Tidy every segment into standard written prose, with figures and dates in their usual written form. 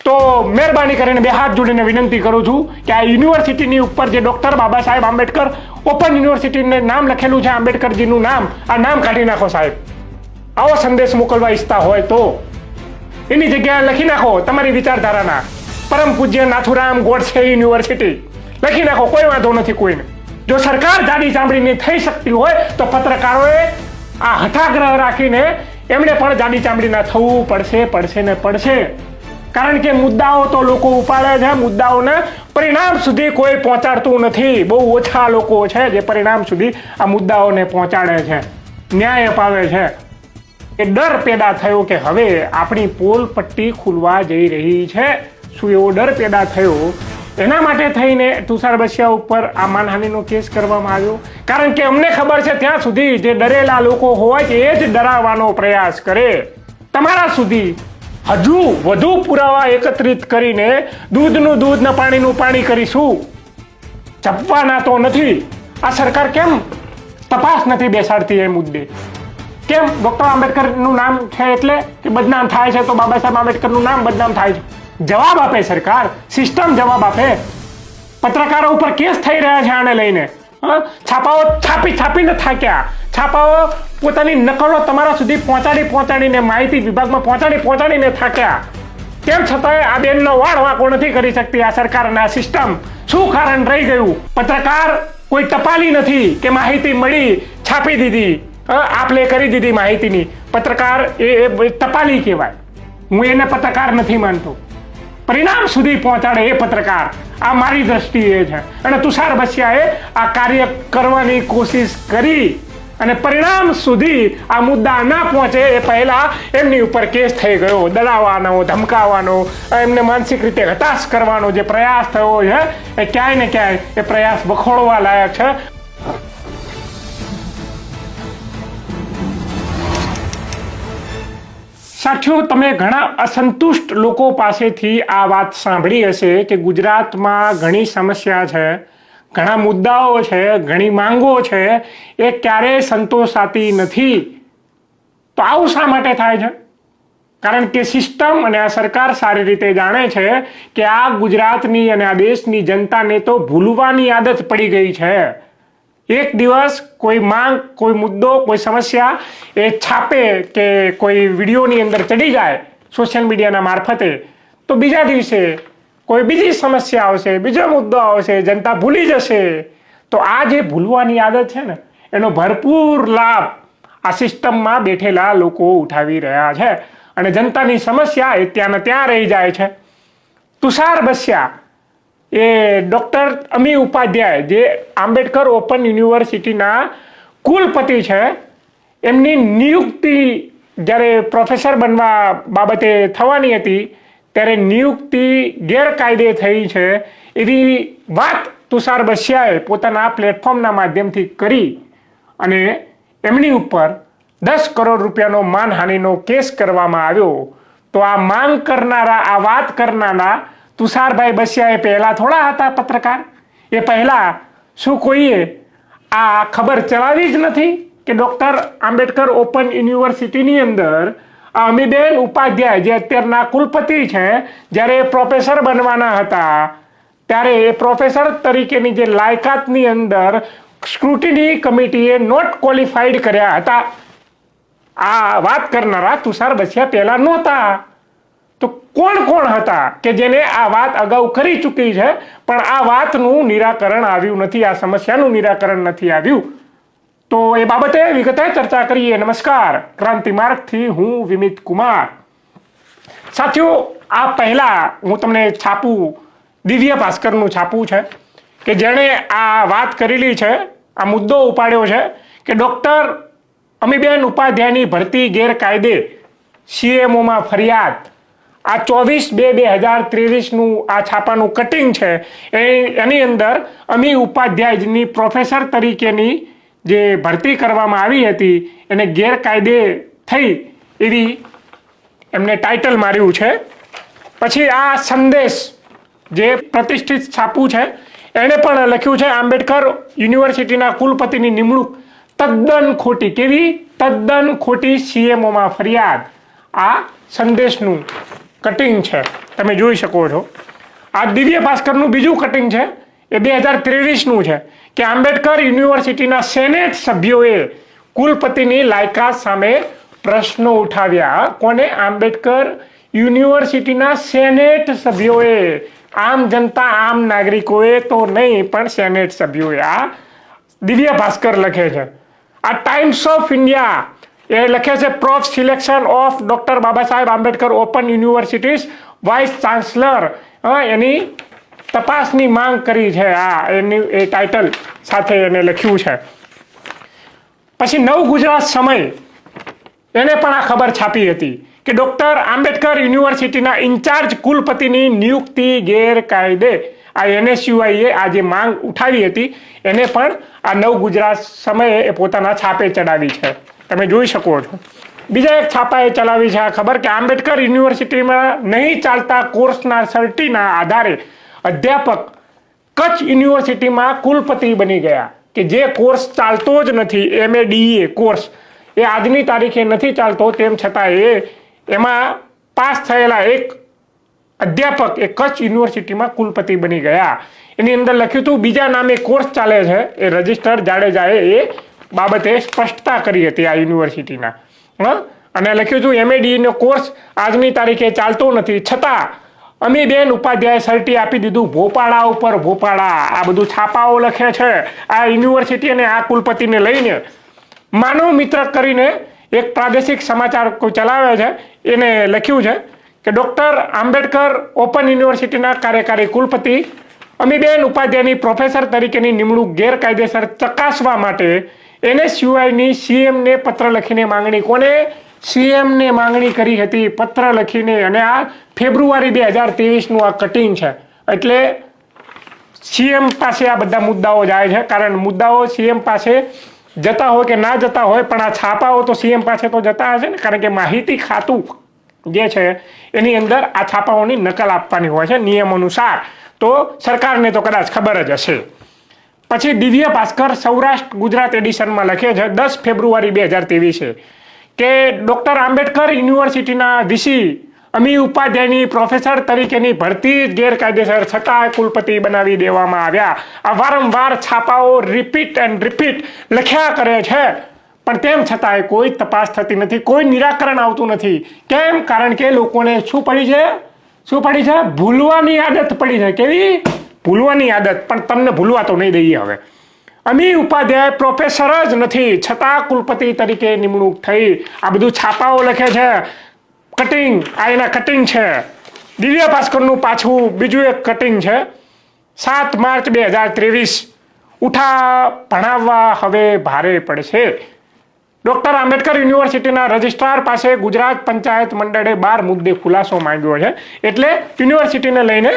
તો મહેરબાની કરીને બે હાથ જોડીને વિનંતી કરું છું કે આ યુનિવર્સિટીની ઉપર જે ડૉક્ટર બાબા સાહેબ આંબેડકર ઓપન યુનિવર્સિટીને નામ લખેલું છે, આંબેડકરજીનું નામ, આ નામ કાઢી નાખો સાહેબ. આવો સંદેશ મોકલવા ઈચ્છતા હોય તો એની જગ્યાએ લખી નાખો તમારી વિચારધારાના પરમ પૂજ્ય નાથુરામ ગોડસે યુનિવર્સિટી લખી નાખો, કોઈ વાંધો નથી કોઈને. જો સરકાર જાડી ચામડીની થઈ શકતી હોય તો પત્રકારોએ આ હઠાગ્રહ રાખીને એમણે પણ જાડી ચામડીના થવું પડશે. કારણ કે મુદ્દાઓ તો લોકો ઉપાડે છે, મુદ્દાઓને પરિણામ સુધી કોઈ પહોંચાડતું નથી. બહુ ઓછા લોકો છે જે પરિણામ સુધી આ મુદ્દાઓને પહોંચાડે છે, ન્યાય અપાવે છે. એ ડર પેદા થયો કે હવે આપણી પોલ પટ્ટી ખુલવા જઈ રહી છે. શું એવો ડર પેદા થયો? એના માટે થઈને તુષાર બસિયા ઉપર આ માનહાનિનો કેસ કરવામાં આવ્યો. કારણ કે અમને ખબર છે ત્યાં સુધી જે ડરેલા લોકો હોય કે એ જ ડરાવવાનો પ્રયાસ કરે. તમારા સુધી હજુ વધુ પુરાવા એકત્રિત કરીને દૂધનું દૂધ ને પાણીનું પાણી કરીશું. જપવાના તો નથી. આ સરકાર કેમ તપાસ નથી બેસાડતી એ મુદ્દે? કેમ ડોક્ટર આંબેડકરનું નામ છે એટલે કે બદનામ થાય છે, તો બાબા સાહેબ આંબેડકરનું નામ બદનામ થાય છે? જવાબ આપે સરકાર, સિસ્ટમ જવાબ આપે. પત્રકારો ઉપર કેસ થઈ રહ્યા છે આને લઈને. છાપાઓ છાપીને થાક્યા. છાપાઓ પોતાની નકલો તમારા સુધી પહોંચાડીને માહિતી વિભાગમાં પહોંચાડીને થાક્યા. તેમ છતાંય આ બેનનો વાળ વાંકો નથી કરી શકતી આ સરકાર અને આ સિસ્ટમ. શું કારણ રહી ગયું? પત્રકાર કોઈ ટપાલી નથી કે માહિતી મળી છાપી દીધી, આપલે કરી દીધી માહિતીની. પત્રકાર એ ટપાલી કહેવાય. હું એને પત્રકાર નથી માનતો. પરિણામ સુધી પહોંચાડે એ પત્રકાર. આ મારી દ્રષ્ટિએ છે. અને તુષાર બસિયાએ આ કાર્ય કરવાની કોશિશ કરી અને પરિણામ સુધી આ મુદ્દા ના પહોંચે એ પહેલા એમની ઉપર કેસ થઈ ગયો. ડરાવવાનો, ધમકાવવાનો, એમને માનસિક રીતે હતાશ કરવાનો જે પ્રયાસ થયો છે એ ક્યાંય ને ક્યાંય એ પ્રયાસ વખોડવા લાયક છે. સાથીઓ, તમે ઘણા અસંતુષ્ટ લોકો પાસેથી આ વાત સાંભળી હશે કે ગુજરાતમાં ઘણી સમસ્યા છે, ઘણા મુદ્દાઓ છે, ઘણી માંગો છે, એ ક્યારેય સંતોષાતી નથી. તો આવું શા માટે થાય છે? કારણ કે સિસ્ટમ અને આ સરકાર સારી રીતે જાણે છે કે આ ગુજરાતની અને આ દેશની જનતાને તો ભૂલવાની આદત પડી ગઈ છે. એક દિવસ કોઈ માંગ, કોઈ મુદ્દો, કોઈ સમસ્યા એ છાપે કે કોઈ વિડીયોની અંદર ચડી જાય સોશિયલ મીડિયાના મારફતે, તો બીજા દિવસે કોઈ બીજી સમસ્યા આવશે, બીજો મુદ્દો આવશે, જનતા ભૂલી જશે. તો આ જે ભૂલવાની આદત છે ને એનો ભરપૂર લાભ આ સિસ્ટમમાં બેઠેલા લોકો ઉઠાવી રહ્યા છે અને જનતાની સમસ્યા એ ત્યાંને ત્યાં રહી જાય છે. તુષાર બસિયા એ ડૉક્ટર અમી ઉપાધ્યાય જે આંબેડકર ઓપન યુનિવર્સિટીના કુલપતિ છે, એમની નિયુક્તિ જ્યારે પ્રોફેસર બનવા બાબતે થવાની હતી ત્યારે નિયુક્તિ ગેરકાયદે થઈ છે એવી વાત તુષાર બસિયાએ પોતાના પ્લેટફોર્મના માધ્યમથી કરી અને એમની ઉપર 10 કરોડ રૂપિયાનો માનહાનિનો કેસ કરવામાં આવ્યો. તો આ માંગ કરનારા, આ વાત કરનારા તુષારભાઈ બસિયા એ પહેલા થોડા હતા પત્રકાર? એ પહેલા શું કોઈએ આ ખબર ચલાવી જ નથી કે ડૉક્ટર આંબેડકર ઓપન યુનિવર્સિટીની અંદર અમીબેન ઉપાધ્યાય જે અત્યારના કુલપતિ છે, જ્યારે પ્રોફેસર બનવાના હતા ત્યારે એ પ્રોફેસર તરીકેની જે લાયકાતની અંદર સ્ક્રુટિની કમિટીએ નોટ ક્વોલિફાઈડ કર્યા હતા. આ વાત કરનારા તુષાર બસિયા પહેલા નહોતા. તો કોણ હતા કે જેને આ વાત અગાઉ કરી ચૂકી છે પણ આ વાતનું નિરાકરણ આવ્યું નથી, આ સમસ્યાનું નિરાકરણ નથી આવ્યું? તો એ બાબતે વિગતે ચર્ચા કરીએ. નમસ્કાર, ક્રાંતિ માર્ગથી હું વિમિત કુમાર. સાથીઓ, આ પહેલા હું તમને છાપું, દિવ્ય ભાસ્કરનું છાપું છે કે જેણે આ વાત કરેલી છે, આ મુદ્દો ઉપાડ્યો છે કે ડૉક્ટર અમીબેન ઉપાધ્યાયની ભરતી ગેરકાયદે, CMOમાં ફરિયાદ. આ 24/2/2023નું આ છાપાનું કટિંગ છે. એની અંદર અમી ઉપાધ્યાયની પ્રોફેસર તરીકેની જે ભરતી કરવામાં આવી હતી એને ગેરકાયદે થઈ એવી એમને ટાઇટલ માર્યું છે. પછી આ સંદેશ જે પ્રતિષ્ઠિત છાપું છે એણે પણ લખ્યું છે આંબેડકર યુનિવર્સિટીના કુલપતિની નિમણૂક તદ્દન ખોટી. કેવી? તદ્દન ખોટી, CMOમાં ફરિયાદ. આ સંદેશનું કટિંગ છે, તમે જોઈ શકો છો. આ દિવ્ય ભાસ્કરનું બીજું કટિંગ છે, એ 2023નું છે કે આંબેડકર યુનિવર્સિટીના સેનેટ સભ્યોએ કુલપતિની લાયકાત સામે પ્રશ્નો ઉઠાવ્યા. કોને? આંબેડકર યુનિવર્સિટીના સેનેટ સભ્યોએ. આમ જનતા, આમ નાગરિકોએ તો નહીં, પણ સેનેટ સભ્યોએ. આ દિવ્ય ભાસ્કર લખે છે. આ ટાઈમ્સ ઓફ ઇન્ડિયા એ લખે છે prof selection of doctor Baba Saheb Ambedkar open universities vice chancellor, એની તપાસની માંગ કરી છે. એની એ ટાઇટલ સાથે એને લખ્યું છે. પછી નવ ગુજરાત સમય એને પણ આ ખબર છાપી હતી કે ડોક્ટર આંબેડકર યુનિવર્સિટીના ઇન્ચાર્જ કુલપતિની નિયુક્તિ ગેરકાયદે. આ NSUIએ આ જે માંગ ઉઠાવી હતી એને પણ આ નવ ગુજરાત સમયે એ પોતાના છાપે ચડાવી છે, તમે જોઈ શકો છો. બીજા એક છાપાએ ચલાવી છે આ ખબર કે આંબેડકર યુનિવર્સિટીમાં નહીં ચાલતા કોર્સના સર્ટીના આધારે અધ્યાપક કચ્છ યુનિવર્સિટીમાં કુલપતિ બની ગયા. કે જે કોર્સ ચાલતો જ નથી, MA કોર્સ, એ આજની તારીખે નથી ચાલતો, તેમ છતાં એમાં પાસ થયેલા એક અધ્યાપક એ કચ્છ યુનિવર્સિટીમાં કુલપતિ બની ગયા. એની અંદર લખ્યું હતું બીજા નામે કોર્સ ચાલે છે, એ રજિસ્ટર જાડેજાએ એ બાબતે સ્પષ્ટતા કરી હતી આ યુનિવર્સિટીના. અને લખ્યું હતું MA નો કોર્સ આજની તારીખે ચાલતો નથી, છતાં અમીબેન ઉપાધ્યાય સર્ટી આપી દીધું. ભોપાળા ઉપર ભોપાળા આ બધું છાપાઓ લખે છે. આ યુનિવર્સિટી અને આ કુલપતિને લઈને માનવ મિત્ર કરીને એક પ્રાદેશિક સમાચાર ચલાવે છે, એને લખ્યું છે કે ડોક્ટર આંબેડકર ઓપન યુનિવર્સિટીના કાર્યકારી કુલપતિ અમીબેન ઉપાધ્યાયની પ્રોફેસર તરીકેની નિમણૂક ગેરકાયદેસર ચકાસવા માટે NSUIની CMને પત્ર લખીને માંગણી. કોને? CMને માંગણી કરી હતી પત્ર લખીને. અને આ ફેબ્રુઆરી 2023નું આ કટિંગ છે. એટલે CM પાસે આ બધા મુદ્દાઓ જાય છે, કારણ મુદ્દાઓ CM પાસે જતા હોય કે ના જતા હોય, પણ આ છાપાઓ તો CM પાસે તો જતા હશે ને, કારણ કે માહિતી ખાતું જે છે એની અંદર આ છાપાઓની નકલ આપવાની હોય છે નિયમ અનુસાર. તો સરકારને તો કદાચ ખબર જ હશે. પછી દિવ્ય ભાસ્કર સૌરાષ્ટ્ર ગુજરાત એડિશનમાં લખે છે 10 ફેબ્રુઆરી 2023 કે ડોક્ટર આંબેડકર યુનિવર્સિટીના VC અમી ઉપાધ્યાયની પ્રોફેસર તરીકેની ભરતી ગેરકાયદેસર છતાં કુલપતિ બનાવી દેવામાં આવ્યા. આ વારંવાર છાપાઓ રિપીટ લખ્યા કરે છે, પણ તેમ છતાંય કોઈ તપાસ થતી નથી, કોઈ નિરાકરણ આવતું નથી. કેમ? કારણ કે લોકોને શું પડી છે? ભૂલવાની આદત પડી છે. કેવી? ભૂલવાની આદત. પણ તમને ભૂલવા તો નહીં દઈએ. હવે અમી ઉપાધ્યાય પ્રોફેસર જ નથી, છતાં કુલપતિ તરીકે નિમણૂક થઈ. આ બધું છાપાઓ લખે છે. કટિંગ, આ એના કટિંગ છે. દિવ્ય ભાસ્કરનું પાછું બીજું એક કટિંગ છે 7 માર્ચ 2023. ઉઠા ભણાવવા હવે ભારે પડશે. ડોક્ટર આંબેડકર યુનિવર્સિટીના રજિસ્ટ્રાર પાસે ગુજરાત પંચાયત મંડળે 12 મુદ્દે ખુલાસો માંગ્યો છે. એટલે યુનિવર્સિટીને લઈને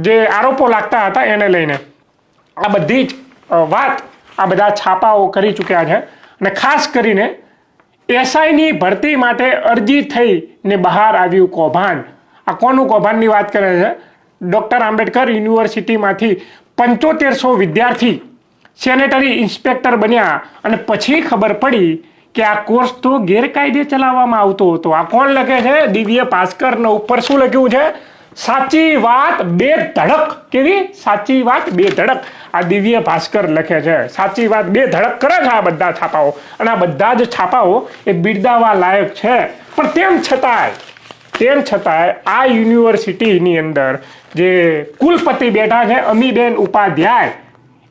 જે આરોપો લાગતા હતા એને લઈને આ બધી જ વાત આ બધા છાપાઓ કરી ચૂક્યા છે. અને ખાસ કરીને SIની ભરતી માટે અરજી થઈને બહાર આવ્યું કૌભાંડ. આ કોનું કૌભાંડની વાત કરે છે? ડોક્ટર આંબેડકર યુનિવર્સિટીમાંથી 7500 વિદ્યાર્થી સેનેટરી ઇન્સ્પેક્ટર બન્યા અને પછી ખબર પડી કે આ કોર્સ તો ગેરકાયદે ચલાવવામાં આવતો હતો. આ કોણ લખે છે? દિવ્ય ભાસ્કરના ઉપર શું લખ્યું છે? સાચી વાત બે ધડક. કેવી? સાચી વાત બે ધડક. આ દિવ્ય ભાસ્કર લખે છે. સાચી વાત બે ધડક કરે છે આ બધા છાપાઓ. અને આ બધા જ છાપાઓ એ બિરદાવવા લાયક છે. પણ તેમ છતાંય આ યુનિવર્સિટીની અંદર જે કુલપતિ બેઠા છે અમીબેન ઉપાધ્યાય,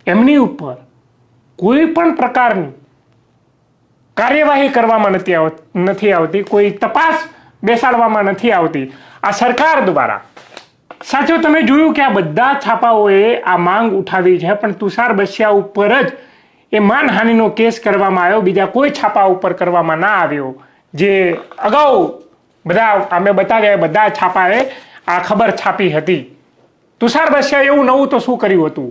એમની ઉપર કોઈ પણ પ્રકારની કાર્યવાહી કરવામાં નથી આવતી, કોઈ તપાસ બેસાડવામાં નથી આવતી આ સરકાર દ્વારા. સાચો તમે જોયું કે આ બધા છાપાઓએ આ માંગ ઉઠાવી છે, પણ તુષાર બસિયા ઉપર જ એ માનહાનિનો કેસ કરવામાં આવ્યો, બીજા કોઈ છાપા ઉપર કરવામાં ના આવ્યો. જે અગાઉ બધા અમે બતાવ્યા બધા છાપાએ આ ખબર છાપી હતી. તુષાર બસિયાએ એવું નવું તો શું કર્યું હતું?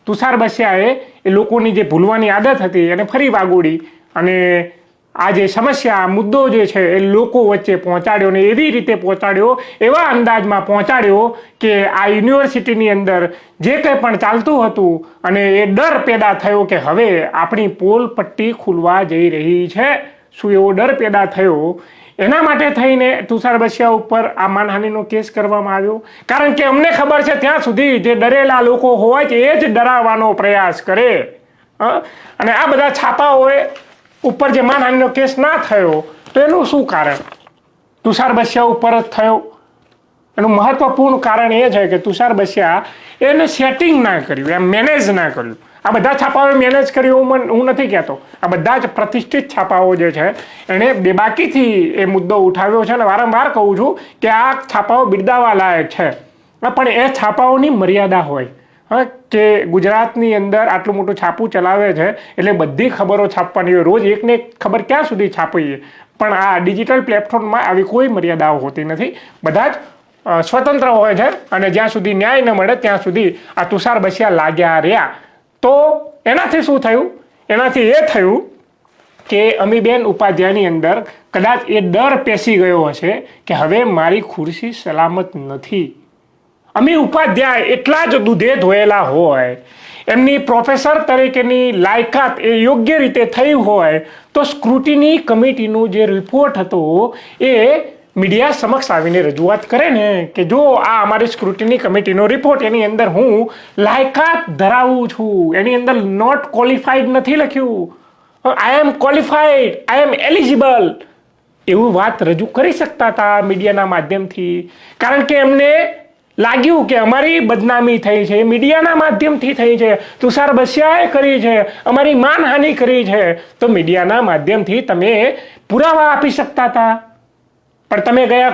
તુષાર બસિયાએ એ લોકોની જે ભૂલવાની આદત હતી એને ફરી વાગોડી અને આ જે સમસ્યા મુદ્દો જે છે એ લોકો વચ્ચે પહોંચાડ્યો ને એવી રીતે પહોંચાડ્યો, એવા અંદાજમાં પહોંચાડ્યો કે આ યુનિવર્સિટીની અંદર જે કંઈ પણ ચાલતું હતું અને એ ડર પેદા થયો કે હવે આપણી પોલ પટ્ટી ખુલવા જઈ રહી છે. શું એવો ડર પેદા થયો એના માટે થઈને તુષાર બસિયા ઉપર આ માનહાનિનો કેસ કરવામાં આવ્યો. કારણ કે અમને ખબર છે ત્યાં સુધી જે ડરેલા લોકો હોય છે એ જ ડરાવવાનો પ્રયાસ કરે. અને આ બધા છાપાઓએ ઉપર જે માનહાનિનો કેસ ના થયો તો એનું શું કારણ? તુષાર બસિયા ઉપર જ થયો. એનું મહત્વપૂર્ણ કારણ એ છે કે તુષાર બસિયા એને સેટિંગ ના કર્યું, એમ મેનેજ ના કર્યું. આ બધા છાપાઓએ મેનેજ કર્યું હું નથી કહેતો. આ બધા જ પ્રતિષ્ઠિત છાપાઓ જે છે એણે બેબાકીથી એ મુદ્દો ઉઠાવ્યો છે અને વારંવાર કહું છું કે આ છાપાઓ બિરદાવવા લાયક છે. પણ એ છાપાઓની મર્યાદા હોય કે ગુજરાતની અંદર આટલું મોટું છાપું ચલાવે છે એટલે બધી ખબરો છાપવાની હોય. રોજ એકને એક ખબર ક્યાં સુધી છાપીએ? પણ આ ડિજિટલ પ્લેટફોર્મમાં આવી કોઈ મર્યાદાઓ હોતી નથી. બધા જ સ્વતંત્ર હોય છે અને જ્યાં સુધી ન્યાય ન મળે ત્યાં સુધી આ તુષાર બસિયા લાગ્યા રહ્યા. તો એનાથી શું થયું? એનાથી એ થયું કે અમીબેન ઉપાધ્યાયની અંદર કદાચ એ ડર પેસી ગયો હશે કે હવે મારી ખુરશી સલામત નથી. અમી ઉપાધ્યાય એટલા જ દૂધે ધોયેલા હોય, એમની પ્રોફેસર તરીકેની લાયકાત એ યોગ્ય રીતે થઈ હોય તો સ્ક્રુટિની કમિટીનો જે રિપોર્ટ હતો એ મીડિયા સમક્ષ આવીને રજૂઆત કરે ને કે જો આ અમારી સ્ક્રુટિની કમિટીનો રિપોર્ટ, એની અંદર હું લાયકાત ધરાવું છું, એની અંદર નોટ ક્વોલિફાઈડ નથી લખ્યું, આઈ એમ ક્વોલિફાઈડ, આઈ એમ એલિજિબલ, એવું વાત રજૂ કરી શકતા હતા મીડિયાના માધ્યમથી. કારણ કે એમને લાગ્યું કે અમારી બદનામી થઈ છે, મીડિયાના માધ્યમથી થઈ છે, તુષાર બસિયાએ કરી છે, અમારી માનહાનિ કરી છે, તો મીડિયાના માધ્યમથી તમે પુરાવા આપી શકતા હતા. પણ તમે ગયા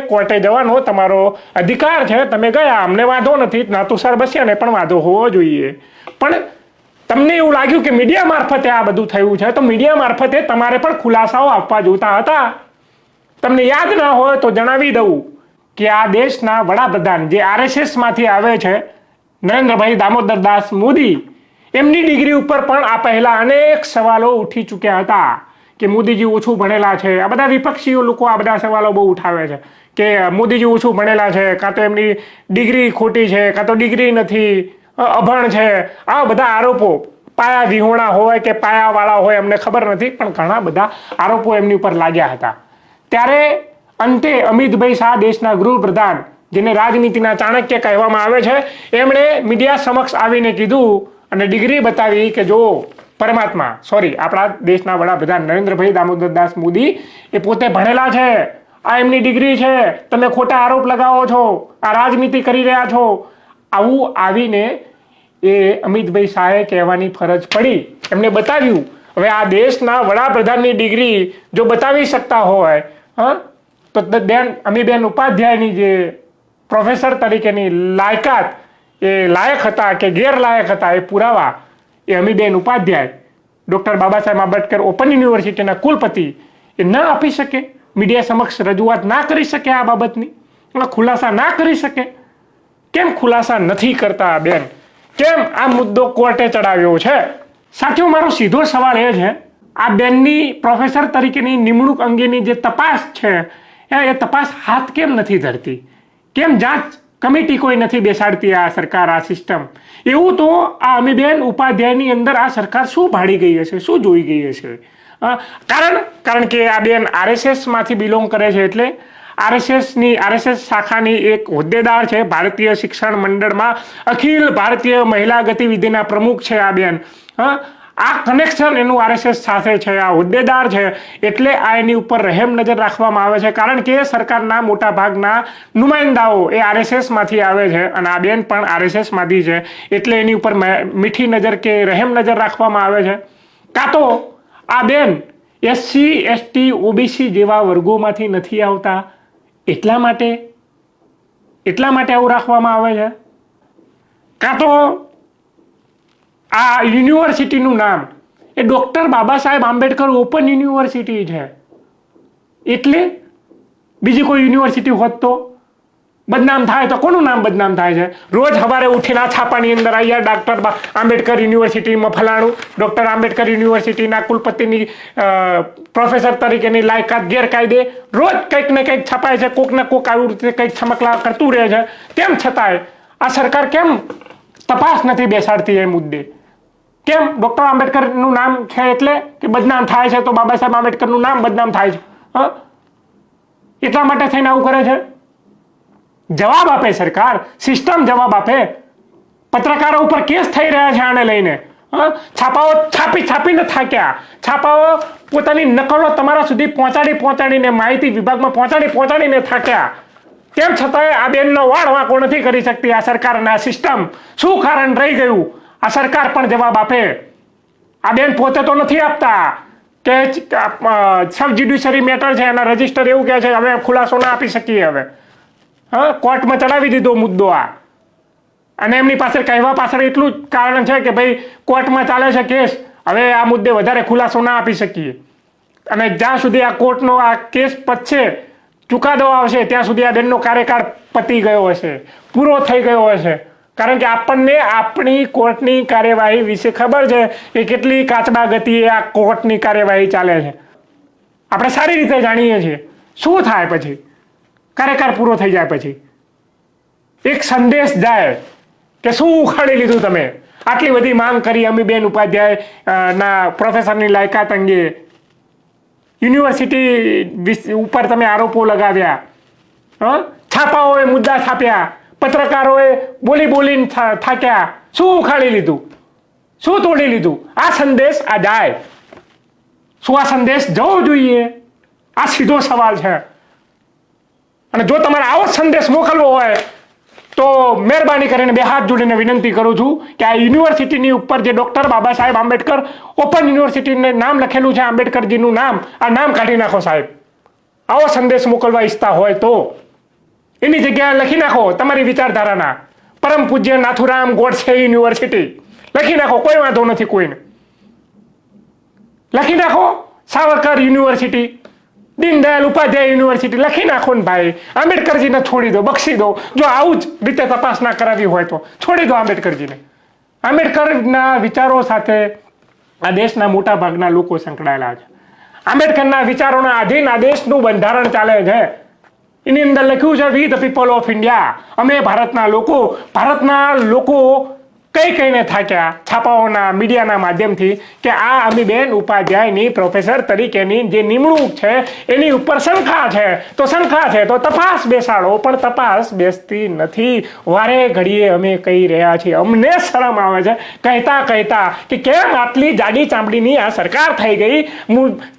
કોર્ટે જવાનો તમારો અધિકાર છે, તમે ગયા, અમને વાંધો નથી, ના તુષાર બસિયાને પણ વાંધો હોવો જોઈએ. પણ તમને એવું લાગ્યું કે મીડિયા મારફતે આ બધું થયું છે, તો મીડિયા મારફતે તમારે પણ ખુલાસાઓ આપવા જોતા હતા. તમને યાદ ના હોય તો જણાવી દઉં કે આ દેશના વડાપ્રધાન જે RSSમાંથી આવે છે, નરેન્દ્રભાઈ દામોદરદાસ મોદી, એમની ડિગ્રી ઉપર પણ આ પહેલા અનેક સવાલો ઉઠી ચૂક્યા હતા કે મોદીજી ઓછું ભણેલા છે. આ બધા વિપક્ષીઓ લોકો આ બધા સવાલો બહુ ઉઠાવે છે કે મોદીજી ઓછું ભણેલા છે, કાં તો એમની ડિગ્રી ખોટી છે, કાં તો ડિગ્રી નથી, અભણ છે. આ બધા આરોપો પાયા વિહોણા હોય કે પાયાવાળા હોય અમને ખબર નથી, પણ ઘણા બધા આરોપો એમની ઉપર લાગ્યા હતા. ત્યારે અંતે અમિતભાઈ શાહ, દેશના ગૃહપ્રધાન, જેને રાજનીતિના ચાણક્ય કહેવામાં આવે છે, એમણે મીડિયા સમક્ષ આવીને કીધું અને ડિગ્રી બતાવી કે જો આપણા દેશના વડાપ્રધાન નરેન્દ્રભાઈ દામોદરદાસ મોદી એ પોતે ભણેલા છે, આ એમની ડિગ્રી છે, તમે ખોટા આરોપ લગાવો છો, આ રાજનીતિ કરી રહ્યા છો. આવું આવીને એ અમિતભાઈ શાહે કહેવાની ફરજ પડી. એમને બતાવ્યું. હવે આ દેશના વડાપ્રધાનની ડિગ્રી જો બતાવી શકતા હોય તો અમીબેન ઉપાધ્યાયની જે પ્રોફેસર તરીકેની લાયકાત, એ લાયક હતા કે ગેરલાયક હતા, એ પુરાવા એ અમીબેન ઉપાધ્યાય, ડૉક્ટર બાબા સાહેબ આંબેડકર ઓપન યુનિવર્સિટીના કુલપતિ, એ ના આપી શકે? મીડિયા સમક્ષ રજૂઆત ના કરી શકે? આ બાબતની ખુલાસા ના કરી શકે? કેમ ખુલાસા નથી કરતા બેન? કેમ આ મુદ્દો કોર્ટે ચડાવ્યો છે? સાચો મારો સીધો સવાલ એ છે, આ બેનની પ્રોફેસર તરીકેની નિમણૂક અંગેની જે તપાસ છે એ તપાસ હાથ કેમ નથી ધરતી? કેમ જાંચ કમિટી કોઈ નથી બેસાડતી આ સરકાર, આ સિસ્ટમ? એવું તો આ અમીબેન ઉપાધ્યાયની અંદર આ સરકાર શું ભાડી ગઈ હશે, શું જોઈ ગઈ હશે? કારણ કે આ બેન RSSમાંથી બિલોંગ કરે છે, એટલે RSS શાખાની એક હોદ્દેદાર છે, ભારતીય શિક્ષણ મંડળમાં અખિલ ભારતીય મહિલા ગતિવિધિના પ્રમુખ છે આ બેન. આ કનેક્શન એનું RSS સાથે છે, આ હોદ્દેદાર છે, એટલે આ એની ઉપર રહેમ નજર રાખવામાં આવે છે. કારણ કે સરકારના મોટા ભાગના નુમાઇંદાઓ એ RSSમાંથી આવે છે અને આ બેન પણ RSSમાંથી છે, એટલે એની ઉપર મીઠી નજર કે રહેમ નજર રાખવામાં આવે છે. કાં તો આ બેન SC ST OBC જેવા વર્ગોમાંથી નથી આવતા, એટલા માટે આવું રાખવામાં આવે છે. કાં તો આ યુનિવર્સિટીનું નામ એ ડૉક્ટર બાબા સાહેબ આંબેડકર ઓપન યુનિવર્સિટી છે, એટલે બીજી કોઈ યુનિવર્સિટી હોત તો બદનામ થાય તો કોનું નામ બદનામ થાય છે? રોજ સવારે ઉઠીને આ છાપાની અંદર અહીંયા ડૉક્ટર આંબેડકર યુનિવર્સિટીમાં ફલાણું, ડૉક્ટર આંબેડકર યુનિવર્સિટીના કુલપતિની પ્રોફેસર તરીકેની લાયકાત ગેરકાયદે, રોજ કંઈક ને કંઈક છપાય છે, કોક ને કોક આવી રીતે કંઈક છમકલા કરતું રહે છે. તેમ છતાંય આ સરકાર કેમ તપાસ નથી બેસાડતી એ મુદ્દે? કેમ ડૉક્ટર આંબેડકરનું નામ છે એટલે કે બદનામ થાય છે, તો બાબા સાહેબ આંબેડકરનું નામ બદનામ થાય છે? એટલા માટે થઈને આવું કરે છે? જવાબ આપે સરકાર, સિસ્ટમ જવાબ આપે. પત્રકારો ઉપર કેસ થઈ રહ્યા છે આને લઈને. છાપાઓ છાપીને થાક્યા. છાપાઓ પોતાની નકલો તમારા સુધી પહોંચાડીને માહિતી વિભાગમાં પહોંચાડીને થાક્યા. તેમ છતાંય આ બેનનો વાળ વાંકો નથી કરી શકતી આ સરકાર અને આ સિસ્ટમ. શું કારણ રહી ગયું? આ સરકાર પણ જવાબ આપે. આ બેન પોતે તો નથી આપતા કે સબ જ્યુડિશરી મેટર છે, એના રજીસ્ટર એવું કહે છે હવે ખુલાસો ના આપી શકીએ. હવે કોર્ટમાં ચડાવી દીધો મુદ્દો આ. અને એમની પાસે કહેવા પાછળ એટલું જ કારણ છે કે ભાઈ કોર્ટમાં ચાલે છે કેસ, હવે આ મુદ્દે વધારે ખુલાસો ના આપી શકીએ. અને જ્યાં સુધી આ કોર્ટનો આ કેસ પતશે, ચુકાદો આવશે, ત્યાં સુધી આ બેનનો કાર્યકાળ પતી ગયો હશે, પૂરો થઈ ગયો હશે. કારણ કે આપણને આપણી કોર્ટની કાર્યવાહી વિશે ખબર છે કે કેટલી કાચબા ગતિએ આ કોર્ટની કાર્યવાહી ચાલે છે. આપણે સારી રીતે જાણીએ છીએ. શું થાય પછી કાર્યકાળ પૂરો થઈ જાય પછી? એક સંદેશ જાય કે શું ઉખાડી લીધું તમે? આટલી બધી માંગ કરી અમીબેન ઉપાધ્યાય ના પ્રોફેસરની લાયકાત અંગે, યુનિવર્સિટી ઉપર તમે આરોપો લગાવ્યા, છાપાઓએ મુદ્દા છાપ્યા, પત્રકારોએ બોલીને થાક્યા. શું ઉખાડી લીધું? શું તોડી લીધું? આ સંદેશ આ જાય. શું આ સંદેશ જવો જોઈએ? આ સીધો સવાલ છે. અને જો તમારે આવો સંદેશ મોકલવો હોય તો મહેરબાની કરીને બે હાથ જોડીને વિનંતી કરું છું કે આ યુનિવર્સિટીની ઉપર જે ડૉક્ટર બાબા સાહેબ આંબેડકર ઓપન યુનિવર્સિટીને નામ લખેલું છે, આંબેડકરજીનું નામ, આ નામ કાઢી નાખો સાહેબ. આવો સંદેશ મોકલવા ઈચ્છતા હોય તો એની જગ્યાએ લખી નાખો તમારી વિચારધારાના પરમ પૂજ્ય નાથુરામ ગોડસે યુનિવર્સિટી લખી નાખો, કોઈ વાંધો નથી કોઈને. લખી નાખો સાવરકર યુનિવર્સિટી, દીનદયાલ ઉપાધ્યાય યુનિવર્સિટી લખી નાખો ને ભાઈ. આંબેડકરજીને છોડી દો, બક્ષી દો. જો આવું જ રીતે તપાસ ના કરાવી હોય તો છોડી દો આંબેડકરજીને. આંબેડકરના વિચારો સાથે આ દેશના મોટા ભાગના લોકો સંકળાયેલા છે. આંબેડકરના વિચારોના આધીન આ દેશનું બંધારણ ચાલે છે. એની અંદર લખ્યું છે વી ધ પીપલ ઓફ ઇન્ડિયા. અમે ભારતના લોકો કહીને થાક્યા છાપાઓના મીડિયાના માધ્યમથી કે આ અમીબેન ઉપાધ્યાયની પ્રોફેસર તરીકેની જે નિમણૂક છે એની ઉપર શંકા છે. તો શંકા છે તો તપાસ બેસાડો, પણ તપાસ બેસતી નથી. વારે ઘડીએ અમે કહી રહ્યા છીએ, અમને શરમ આવે છે કહેતા કે કેમ આટલી જાડી ચામડીની આ સરકાર થઈ ગઈ.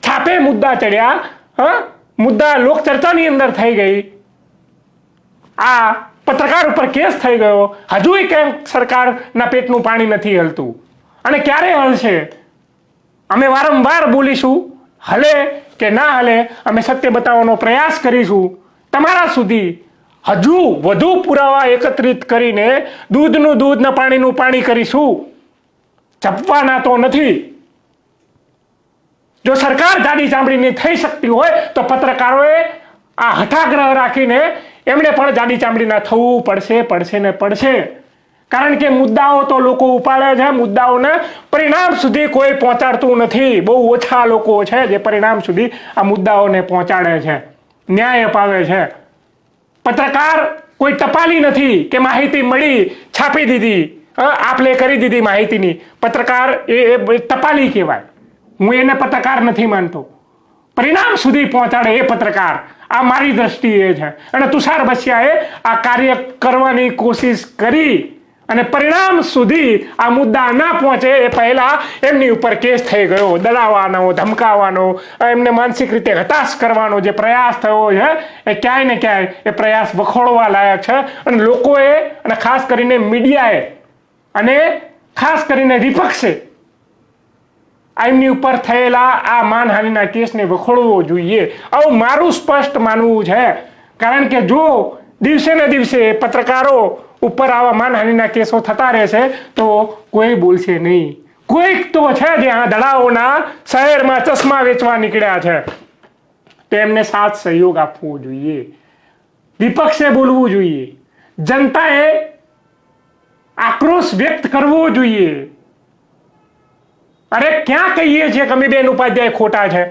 છાપે મુદ્દા ચડ્યા, મુદ્દા લોકચર્ચાની અંદર થઈ ગઈ, આ પત્રકાર ઉપર કેસ થઈ ગયો, હજુય કેમ સરકારના પેટનું પાણી નથી હલતું? અને ક્યારે હલશે? અમે વારંવાર બોલીશું, હલે કે ના હલે અમે સત્ય બતાવવાનો પ્રયાસ કરીશું. તમારા સુધી હજુ વધુ પુરાવા એકત્રિત કરીને દૂધનું દૂધ ને પાણીનું પાણી કરીશું. ચપવાના તો નથી. જો સરકાર જાડી ચામડીની થઈ શકતી હોય તો પત્રકારોએ આ હઠાગ્રહ રાખીને એમણે પણ જાડી ચામડીના થવું પડશે. કારણ કે મુદ્દાઓ તો લોકો ઉપાડે છે, મુદ્દાઓને પરિણામ સુધી કોઈ પહોંચાડતું નથી. બહુ ઓછા લોકો છે જે પરિણામ સુધી આ મુદ્દાઓને પહોંચાડે છે, ન્યાય અપાવે છે. પત્રકાર કોઈ ટપાલી નથી કે માહિતી મળી છાપી દીધી, આપલે કરી દીધી માહિતીની. પત્રકાર એ ટપાલી કહેવાય. હું એને પત્રકાર નથી માનતો. પરિણામ સુધી પહોંચાડે એ પત્રકાર. આ મારી દ્રષ્ટિએ છે. અને તુષાર બસિયાએ આ કાર્ય કરવાની કોશિશ કરી અને પરિણામ સુધી આ મુદ્દા ના પહોંચે એ પહેલા એમની ઉપર કેસ થઈ ગયો. દડાવવાનો, ધમકાવવાનો, એમને માનસિક રીતે હતાશ કરવાનો જે પ્રયાસ થયો છે એ ક્યાંય ને ક્યાંય એ પ્રયાસ વખોડવા લાયક છે. અને લોકોએ અને ખાસ કરીને મીડિયાએ અને ખાસ કરીને વિપક્ષે એમની ઉપર થયેલા આ માનહાનિના કેસને વખોડવો જોઈએ. આવું મારું સ્પષ્ટ માનવું છે. કારણ કે જો દિવસે ને દિવસે પત્રકારો ઉપર આવા માનહાનિના કેસો થતા રહેશે તો કોઈ બોલશે નહીં. કોઈક તો છે જે આ દડાઓના શહેરમાં ચશ્મા વેચવા નીકળ્યા છે, તેમને સાથ સહયોગ આપવો જોઈએ. વિપક્ષે બોલવું જોઈએ. જનતાએ આક્રોશ વ્યક્ત કરવો જોઈએ. અરે ક્યાં કહીએ છીએ કે અમીબેન ઉપાધ્યાય ખોટા છે?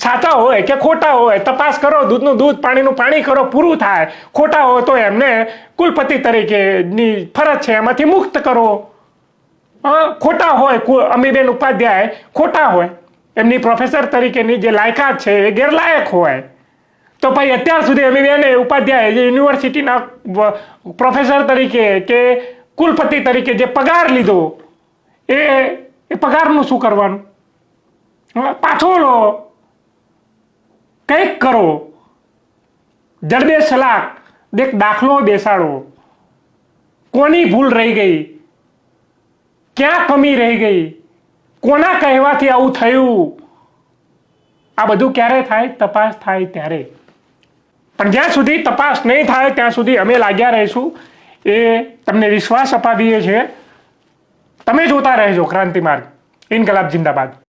સાચા હોય કે ખોટા હોય તપાસ કરો, દૂધનું દૂધ પાણીનું પાણી કરો, પૂરું થાય. ખોટા હોય તો એમને કુલપતિ તરીકેની ફરજ છે એમાંથી મુક્ત કરો. ખોટા હોય અમીબેન ઉપાધ્યાય ખોટા હોય, એમની પ્રોફેસર તરીકેની જે લાયકાત છે એ ગેરલાયક હોય તો ભાઈ અત્યાર સુધી એમવીએને ઉપાધ્યાય જે યુનિવર્સિટીના પ્રોફેસર તરીકે કે કુલપતિ તરીકે જે પગાર લીધો એ પગારનું શું કરવાનું? પાછો લો, કંઈક કરો, જડબે સલાક એક દાખલો બેસાડો. કોની ભૂલ રહી ગઈ, ક્યાં કમી રહી ગઈ, કોના કહેવાથી આવું થયું? આ બધું ક્યારે થાય? તપાસ થાય ત્યારે. પણ જ્યાં સુધી તપાસ નહીં થાય ત્યાં સુધી અમે લાગ્યા રહીશું, એ તમને વિશ્વાસ અપાવીએ છીએ. તમે જોતા રહેજો ક્રાંતિ માર્ગ. ઇન્કલાબ જિંદાબાદ.